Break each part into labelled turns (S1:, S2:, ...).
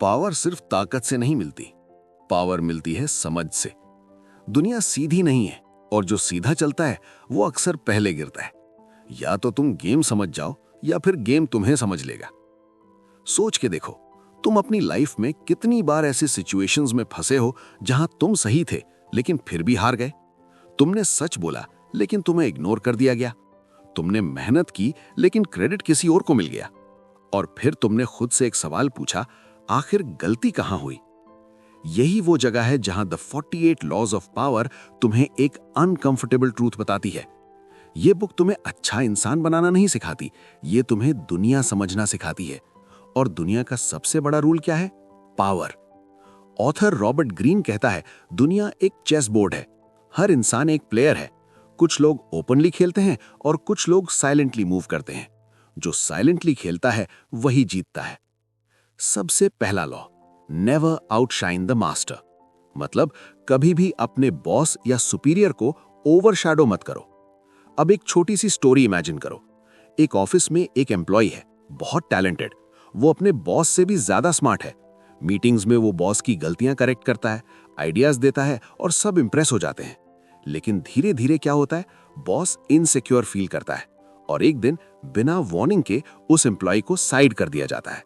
S1: Power सिर्फ ताकत से नहीं मिलती, पावर मिलती है समझ से। दुनिया सीधी नहीं है और जो सीधा चलता है वो अक्सर पहले गिरता है। या तो तुम गेम समझ जाओ या फिर गेम तुम्हें समझ लेगा। सोच के देखो, तुम अपनी लाइफ में कितनी बार ऐसी सिचुएशंस में फंसे हो जहां तुम सही थे लेकिन फिर भी हार गए। तुमने सच बोला लेकिन तुम्हें इग्नोर कर दिया गया। तुमने मेहनत की लेकिन क्रेडिट किसी और को मिल गया। और फिर तुमने खुद से एक सवाल पूछा, आखिर गलती कहां हुई? यही वो जगह है जहां द 48 लॉज ऑफ पावर तुम्हें एक अनकंफर्टेबल ट्रूथ बताती है। ये बुक तुम्हें अच्छा इंसान बनाना नहीं सिखाती, ये तुम्हें दुनिया समझना सिखाती है। और दुनिया का सबसे बड़ा रूल क्या है? पावर। ऑथर रॉबर्ट ग्रीन कहता है, दुनिया एक चेस बोर्ड है। हर इंसान एक प्लेयर है। कुछ लोग ओपनली खेलते हैं और कुछ लोग साइलेंटली मूव करते हैं। जो साइलेंटली खेलता है वही जीतता है। सबसे पहला law, never outshine the master. मतलब कभी भी अपने बॉस या सुपीरियर को ओवरशैडो मत करो। अब एक छोटी सी स्टोरी इमेजिन करो। एक ऑफिस में एक एम्प्लॉय है, बहुत टैलेंटेड। वो अपने बॉस से भी ज्यादा स्मार्ट है। मीटिंग्स में वो बॉस की गलतियां करेक्ट करता है, आइडियाज देता है और सब इंप्रेस हो जाते हैं। लेकिन धीरे धीरे क्या होता है, बॉस इनसिक्योर फील करता है और एक दिन बिना वार्निंग के उस एम्प्लॉय को साइड कर दिया जाता है।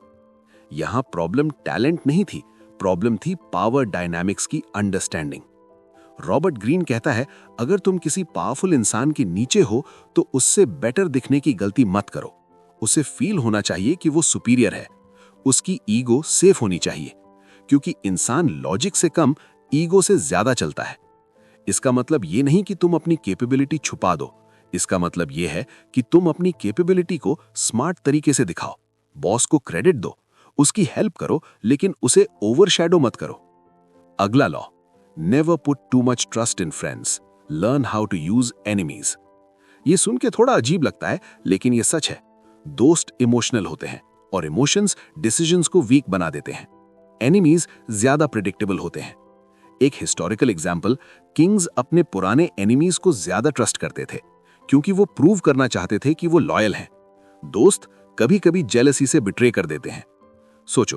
S1: यहां प्रॉब्लम टैलेंट नहीं थी, प्रॉब्लम थी पावर डायनामिक्स की अंडरस्टैंडिंग। रॉबर्ट ग्रीन कहता है, अगर तुम किसी पावरफुल इंसान के नीचे हो तो उससे बेटर दिखने की गलती मत करो। उसे फील होना चाहिए कि वो सुपीरियर है। उसकी ईगो सेफ होनी चाहिए, क्योंकि इंसान लॉजिक से कम ईगो से ज्यादा चलता है। इसका मतलब ये नहीं कि तुम अपनी कैपेबिलिटी छुपा दो। इसका मतलब ये है कि तुम अपनी कैपेबिलिटी को स्मार्ट तरीके से दिखाओ। बॉस को क्रेडिट दो, उसकी हेल्प करो, लेकिन उसे ओवरशैडो मत करो। अगला law, never put too much trust in friends, learn how to use enemies. ये सुन के थोड़ा अजीब लगता है, लेकिन ये सच है। दोस्त इमोशनल होते हैं और इमोशंस डिसीजंस को वीक बना देते हैं। एनिमीज ज्यादा प्रिडिक्टेबल होते हैं। एक हिस्टोरिकल एग्जाम्पल, किंग्स अपने पुराने एनिमीज को ज्यादा ट्रस्ट करते थे क्योंकि वो प्रूव करना चाहते थे कि वो लॉयल हैं। दोस्त कभी कभी जेलसी से बिट्रे कर देते हैं। सोचो,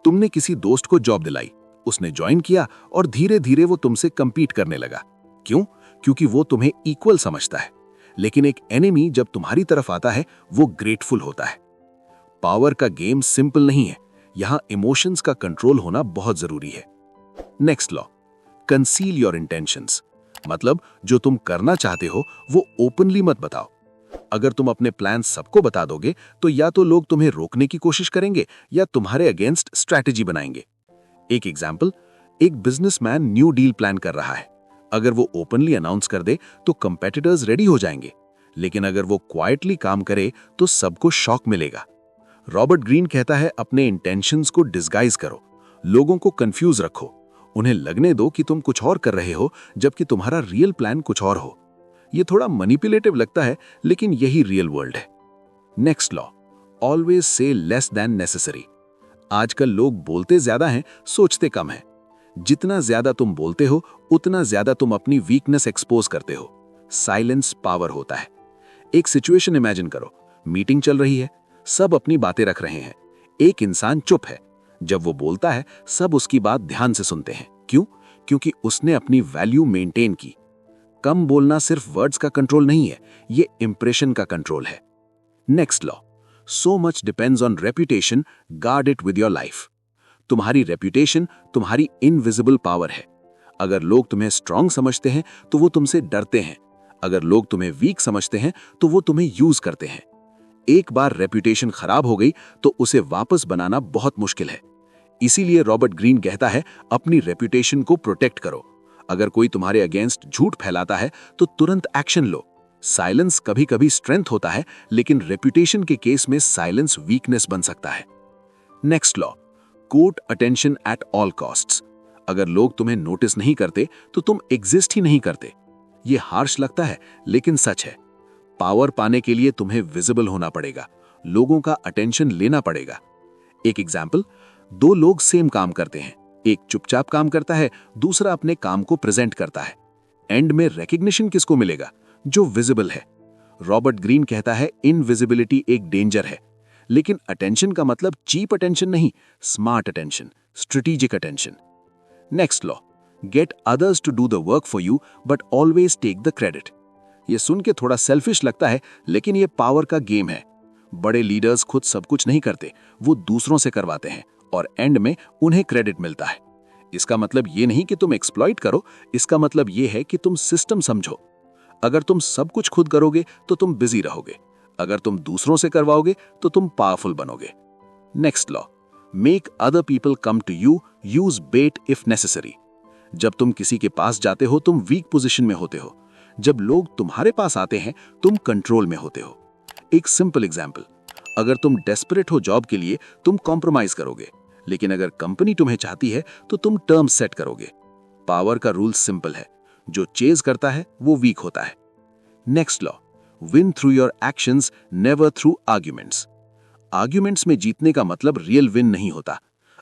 S1: तुमने किसी दोस्त को जॉब दिलाई, उसने ज्वाइन किया और धीरे धीरे वो तुमसे कंपीट करने लगा। क्यों? क्योंकि वो तुम्हें इक्वल समझता है। लेकिन एक एनिमी जब तुम्हारी तरफ आता है वो ग्रेटफुल होता है। पावर का गेम सिंपल नहीं है, यहां इमोशंस का कंट्रोल होना बहुत जरूरी है। Next law, conceal your intentions. मतलब जो तुम करना चाहते हो वो ओपनली मत बताओ। अगर तुम अपने प्लान सबको बता दोगे तो या तो लोग तुम्हें रोकने की कोशिश करेंगे या तुम्हारे अगेंस्ट स्ट्रैटेजी बनाएंगे। एक एग्जाम्पल, एक बिजनेसमैन न्यू डील प्लान कर रहा है। अगर वो ओपनली अनाउंस कर दे तो कंपेटिटर्स रेडी हो जाएंगे, लेकिन अगर वो क्वाइटली काम करे तो सबको शॉक मिलेगा। रॉबर्ट ग्रीन कहता है, अपने इंटेंशंस को डिस्गाइज करो, लोगों को कंफ्यूज रखो, उन्हें लगने दो कि तुम कुछ और कर रहे हो जबकि तुम्हारा रियल प्लान कुछ और हो। ये थोड़ा मैनिपुलेटिव लगता है, लेकिन यही रियल वर्ल्ड है। Next law, always say less than necessary. आजकल लोग बोलते ज्यादा हैं, सोचते कम हैं। जितना ज्यादा तुम बोलते हो उतना ज्यादा तुम अपनी वीकनेस एक्सपोज करते हो। साइलेंस पावर होता है। एक सिचुएशन इमेजिन करो, मीटिंग चल रही है, सब अपनी बातें रख रहे हैं, एक इंसान चुप है। जब वो बोलता है सब उसकी बात ध्यान से सुनते हैं। क्यों? क्योंकि उसने अपनी वैल्यू मेंटेन की। कम बोलना सिर्फ वर्ड्स का कंट्रोल नहीं है, ये इंप्रेशन का कंट्रोल है। Next law, so much depends on reputation, guard it with your life. तुम्हारी रेपुटेशन तुम्हारी इनविजिबल पावर है। अगर लोग तुम्हें स्ट्रांग समझते हैं तो वो तुमसे डरते हैं। अगर लोग तुम्हें वीक समझते हैं तो वो तुम्हें यूज करते हैं। एक बार रेपुटेशन खराब हो गई तो उसे वापस बनाना बहुत मुश्किल है। इसीलिए रॉबर्ट ग्रीन कहता है, अपनी रेपुटेशन को प्रोटेक्ट करो। अगर कोई तुम्हारे अगेंस्ट झूठ फैलाता है तो तुरंत एक्शन लो। साइलेंस कभी कभी स्ट्रेंथ होता है, लेकिन रेपुटेशन के केस में साइलेंस वीकनेस बन सकता है। Next law, court attention at all costs. अगर लोग तुम्हें नोटिस नहीं करते तो तुम एग्जिस्ट ही नहीं करते। ये हार्श लगता है, लेकिन सच है। पावर पाने के लिए तुम्हें विजिबल होना पड़ेगा, लोगों का अटेंशन लेना पड़ेगा। एक एग्जाम्पल, दो लोग सेम काम करते हैं, एक चुपचाप काम करता है, दूसरा अपने काम को प्रेजेंट करता है। एंड में रिकॉग्निशन किसको मिलेगा? जो विजिबल है। रॉबर्ट ग्रीन कहता है, इनविजिबिलिटी एक डेंजर है, लेकिन अटेंशन का मतलब चीप अटेंशन नहीं, smart attention,
S2: strategic attention. Next law, get others to do the work for you but always take the credit. ये सुन के थोड़ा सेल्फिश लगता है, लेकिन ये पावर का गेम है। बड़े लीडर्स खुद सब कुछ नहीं करते, वो दूसरों से करवाते हैं और एंड में उन्हें क्रेडिट मिलता है। इसका मतलब ये नहीं कि तुम एक्सप्लॉइट करो, इसका मतलब ये है कि तुम सिस्टम समझो। अगर तुम सब कुछ खुद करोगे तो तुम बिजी रहोगे, अगर तुम दूसरों से करवाओगे तो तुम पावरफुल बनोगे। Next law, make other people come to you, use bait if necessary. जब तुम किसी के पास जाते हो तुम वीक पोजीशन में होते हो, जब लोग तुम्हारे पास आते हैं तुम कंट्रोल में होते हो। एक सिंपल एग्जाम्पल, अगर तुम डेस्परेट हो जॉब के लिए तुम कॉम्प्रोमाइज करोगे, लेकिन अगर कंपनी तुम्हें चाहती है तो तुम टर्म्स सेट करोगे। पावर का रूल सिंपल है, जो चेज करता है वो वीक होता है। Next law, win through your actions, never through arguments. Arguments में जीतने का मतलब रियल विन नहीं होता।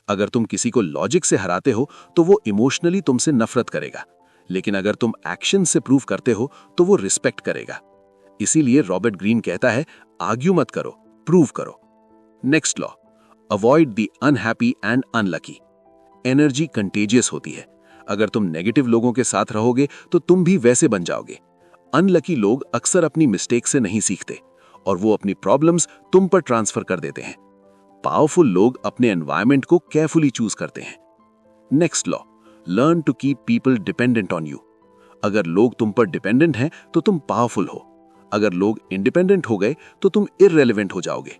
S2: अगर तुम किसी को लॉजिक से हराते हो तो वो इमोशनली तुमसे नफरत करेगा, लेकिन अगर तुम एक्शन से प्रूव करते हो तो वो रिस्पेक्ट करेगा। इसीलिए रॉबर्ट ग्रीन कहता है, आर्ग्यू मत करो, प्रूव करो। Next law, avoid the unhappy and unlucky. Energy contagious होती है, अगर तुम नेगेटिव लोगों के साथ रहोगे तो तुम भी वैसे बन जाओगे। अनलकी लोग अक्सर अपनी मिस्टेक से नहीं सीखते और वो अपनी प्रॉब्लम्स तुम पर ट्रांसफर कर देते हैं। पावरफुल लोग अपने एनवायरनमेंट को केयरफुली चूज करते हैं। Next law, learn to keep people dependent on you. अगर लोग तुम पर डिपेंडेंट हैं तो तुम पावरफुल हो, अगर लोग इंडिपेंडेंट हो गए तो तुम इररेलेवेंट हो जाओगे।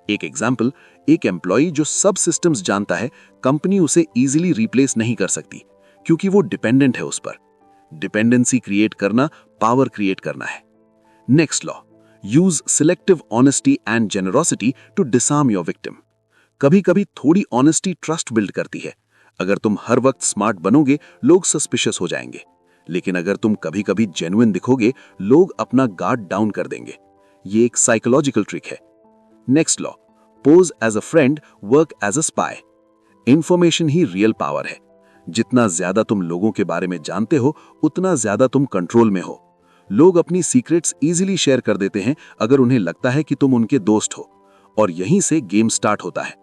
S2: एक एग्जाम्पल, एक एम्प्लॉई जो सब सिस्टम्स जानता है, कंपनी उसे इजीली रिप्लेस नहीं कर सकती क्योंकि वो डिपेंडेंट है उस पर। डिपेंडेंसी क्रिएट करना पावर क्रिएट करना है। Next law, use selective honesty and generosity to disarm your victim. कभी कभी थोड़ी ऑनेस्टी ट्रस्ट बिल्ड करती है। अगर तुम हर वक्त स्मार्ट बनोगे लोग सस्पिशियस हो जाएंगे, लेकिन अगर तुम कभी कभी जेन्युइन दिखोगे लोग अपना गार्ड डाउन कर देंगे। ये एक साइकोलॉजिकल ट्रिक है। Next law, pose as a friend, work as a spy. Information ही रियल पावर है। जितना ज्यादा तुम लोगों के बारे में जानते हो उतना ज्यादा तुम कंट्रोल में हो। लोग अपनी सीक्रेट्स इजीली शेयर कर देते हैं अगर उन्हें लगता है कि तुम उनके दोस्त हो, और यहीं से गेम स्टार्ट होता है।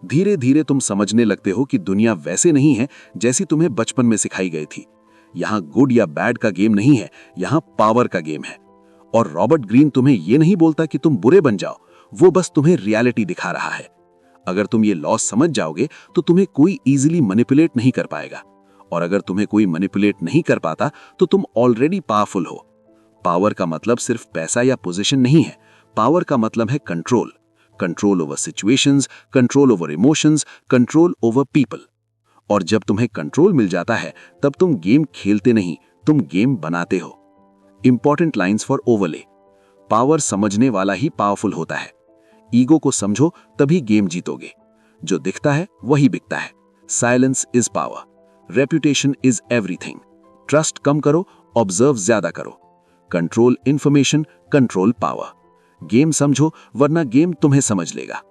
S2: धीरे धीरे तुम समझने लगते हो कि दुनिया वैसे नहीं है जैसी तुम्हें बचपन में सिखाई गई थी। यहां गुड या बैड का गेम नहीं है, यहां पावर का गेम है। और रॉबर्ट ग्रीन तुम्हें यह नहीं बोलता कि तुम बुरे बन जाओ, वो बस तुम्हें रियलिटी दिखा रहा है। अगर तुम ये लॉस समझ जाओगे तो तुम्हें कोई इजीली मैनिपुलेट नहीं कर पाएगा, और अगर तुम्हें कोई मैनिपुलेट नहीं कर पाता तो तुम ऑलरेडी पावरफुल हो। पावर का मतलब सिर्फ पैसा या पोजीशन नहीं है, पावर का मतलब है control. Control over situations, control over emotions, control over people. और जब तुम्हें कंट्रोल मिल जाता है तब तुम गेम खेलते नहीं, तुम गेम बनाते हो। Important lines for overlay, power समझने वाला ही पावरफुल होता है। ईगो को समझो तभी गेम जीतोगे। जो दिखता है वही बिकता है। Silence is power, reputation is everything. Trust कम करो, ऑब्जर्व ज्यादा करो। Control information, control power. Game समझो वरना गेम तुम्हें समझ लेगा।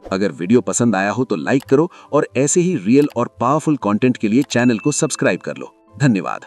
S2: अगर वीडियो पसंद आया हो तो लाइक करो और ऐसे ही रियल और पावरफुल कंटेंट के लिए चैनल को सब्सक्राइब कर लो। धन्यवाद।